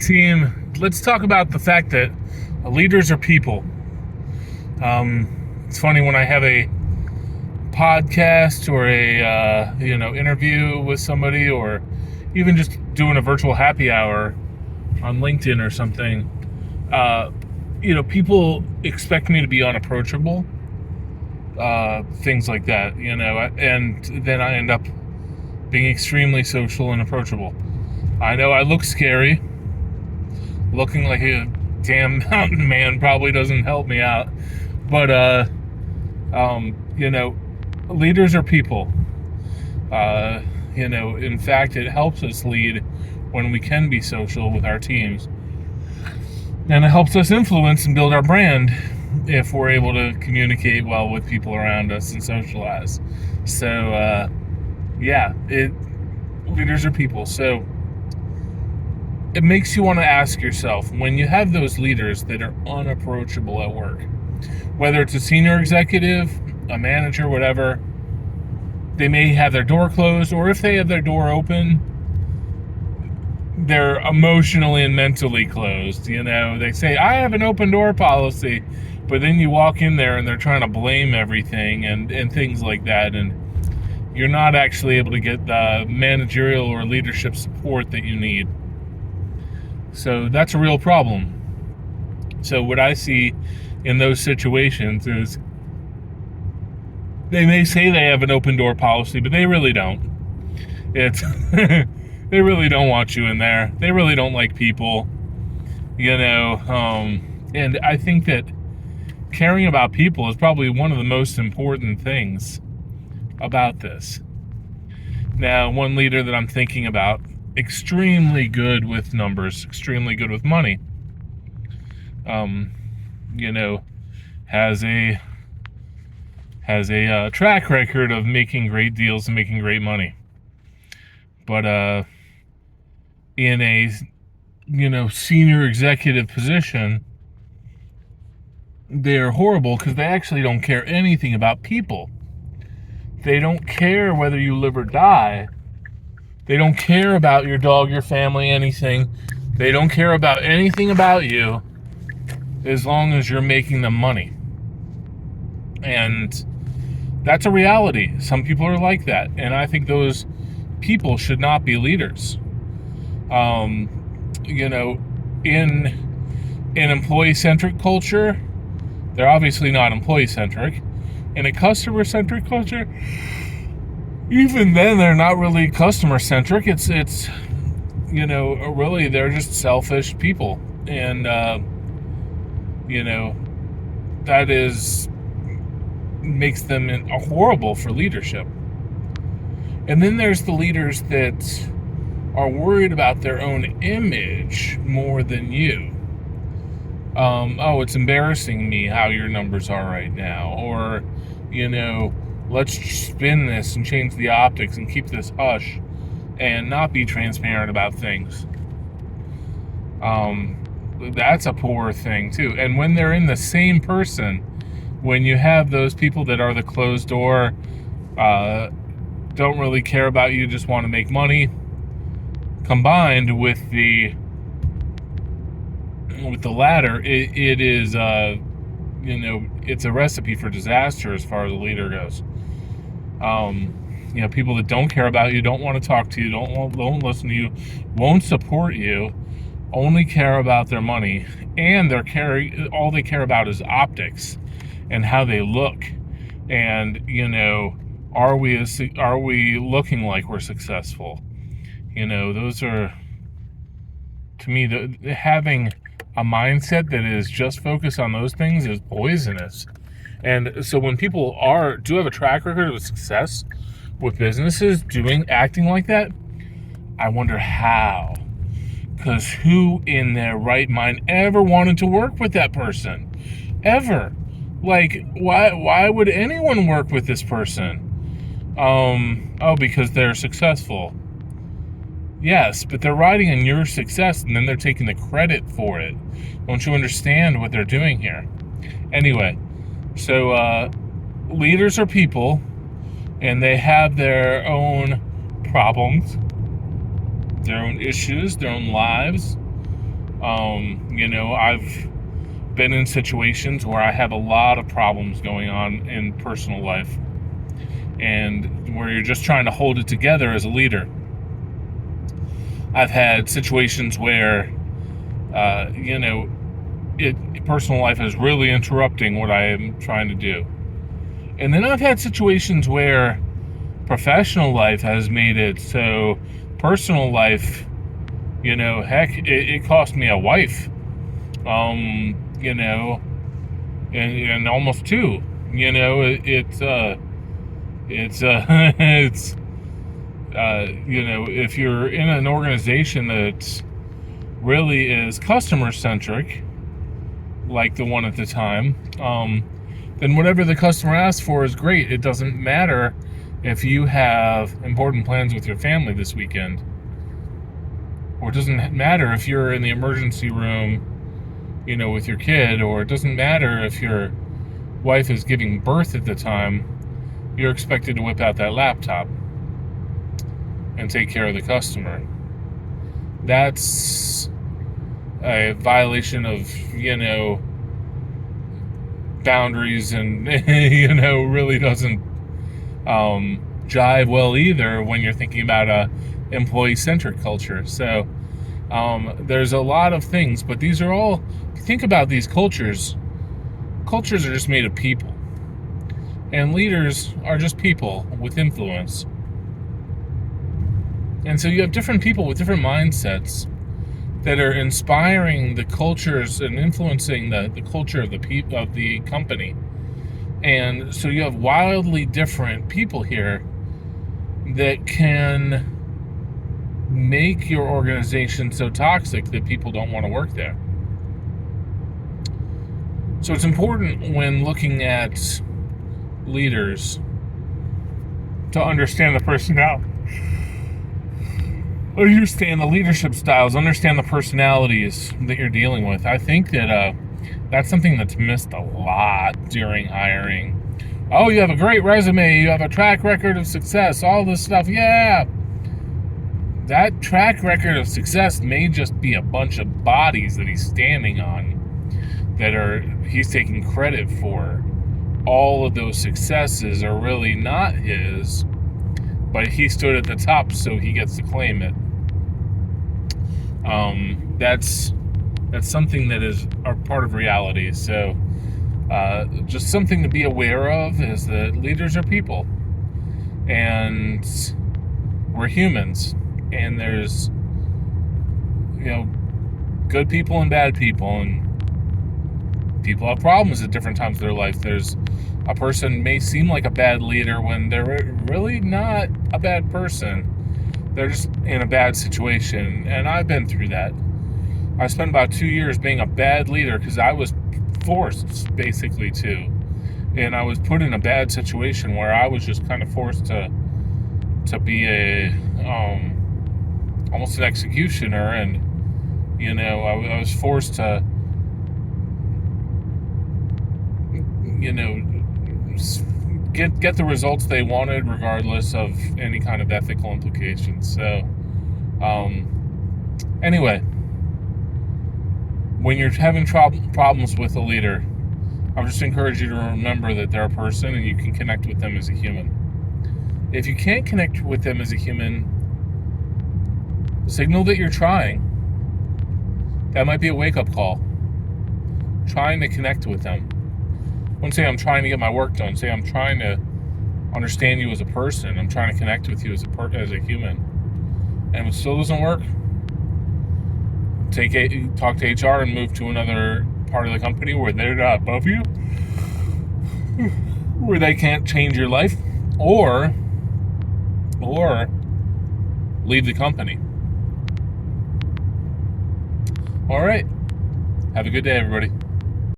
team, let's talk about the fact that leaders are people. It's funny when I have a podcast or a interview with somebody, or even just doing a virtual happy hour on LinkedIn or something. People expect me to be unapproachable, things like that. And then I end up being extremely social and approachable. I know I look scary. Looking like a damn mountain man probably doesn't help me out. But, leaders are people. In fact, it helps us lead when we can be social with our teams. And it helps us influence and build our brand if we're able to communicate well with people around us and socialize. So, leaders are people. So it makes you want to ask yourself, when you have those leaders that are unapproachable at work, whether it's a senior executive, a manager, whatever, they may have their door closed, or if they have their door open, they're emotionally and mentally closed. They say, I have an open door policy, but then you walk in there and they're trying to blame everything and things like that, and you're not actually able to get the managerial or leadership support that you need. So that's a real problem. So what I see in those situations is they may say they have an open door policy, but they really don't. It's they really don't want you in there. They really don't like people, and I think that caring about people is probably one of the most important things about this. Now, one leader that I'm thinking about, extremely good with numbers, extremely good with money, has a track record of making great deals and making great money. But in a senior executive position, they're horrible because they actually don't care anything about people. They don't care whether you live or die. They don't care about your dog, your family, anything. They don't care about anything about you as long as you're making them money. And that's a reality. Some people are like that. And I think those people should not be leaders. In an employee-centric culture, they're obviously not employee-centric. In a customer-centric culture, even then, they're not really customer-centric. It's really, they're just selfish people. And, that makes them horrible for leadership. And then there's the leaders that are worried about their own image more than you. It's embarrassing me how your numbers are right now. Or, let's spin this and change the optics and keep this hush and not be transparent about things. That's a poor thing too. And when they're in the same person, when you have those people that are the closed door, don't really care about you, just want to make money, combined with the latter, it is it's a recipe for disaster as far as a leader goes. People that don't care about you, don't want to talk to you, don't listen to you, won't support you, only care about their money, and all they care about is optics and how they look. And are we looking like we're successful? Those are, to me, having a mindset that is just focused on those things is poisonous. And so when people do have a track record of success with businesses acting like that, I wonder how. Because who in their right mind ever wanted to work with that person? Ever? Like, why would anyone work with this person? Because they're successful. Yes, but they're riding on your success, and then they're taking the credit for it. Don't you understand what they're doing here? Anyway, so leaders are people, and they have their own problems, their own issues, their own lives, I've been in situations where I have a lot of problems going on in personal life, and where you're just trying to hold it together as a leader. I've had situations where, personal life is really interrupting what I am trying to do. And then I've had situations where professional life has made it so personal life, heck, it cost me a wife, and almost two. It's if you're in an organization that really is customer centric, like the one at the time, then whatever the customer asks for is great. It doesn't matter if you have important plans with your family this weekend, or it doesn't matter if you're in the emergency room, with your kid, or it doesn't matter if your wife is giving birth at the time. You're expected to whip out that laptop and take care of the customer. That's a violation of, boundaries, and, really doesn't jive well either when you're thinking about a employee-centric culture. So there's a lot of things, but these are all, if you think about these cultures are just made of people. And leaders are just people with influence. And so you have different people with different mindsets that are inspiring the cultures and influencing the culture of the company. And so you have wildly different people here that can make your organization so toxic that people don't want to work there. So it's important when looking at leaders to understand the personality, understand the leadership styles, understand the personalities that you're dealing with. I think that that's something that's missed a lot during hiring. Oh, you have a great resume, you have a track record of success, all this stuff. Yeah, that track record of success may just be a bunch of bodies that he's standing on, that he's taking credit for. All of those successes are really not his, but he stood at the top, so he gets to claim it. That's something that is a part of reality. So just something to be aware of is that leaders are people, and we're humans, and there's good people and bad people, and people have problems at different times of their life. There's a person may seem like a bad leader when they're really not a bad person. They're just in a bad situation, and I've been through that. I spent about 2 years being a bad leader because I was forced, basically, to. And I was put in a bad situation where I was just kind of forced to be almost an executioner, and I was forced to get the results they wanted, regardless of any kind of ethical implications. So anyway, when you're having problems with a leader, I would just encourage you to remember that they're a person and you can connect with them as a human. If you can't connect with them as a human, signal that you're trying. That might be a wake-up call. Trying to connect with them. I wouldn't say I'm trying to get my work done. Say I'm trying to understand you as a person. I'm trying to connect with you as a human. And if it still doesn't work, talk to HR and move to another part of the company where they're not above you, where they can't change your life, or leave the company. All right. Have a good day, everybody.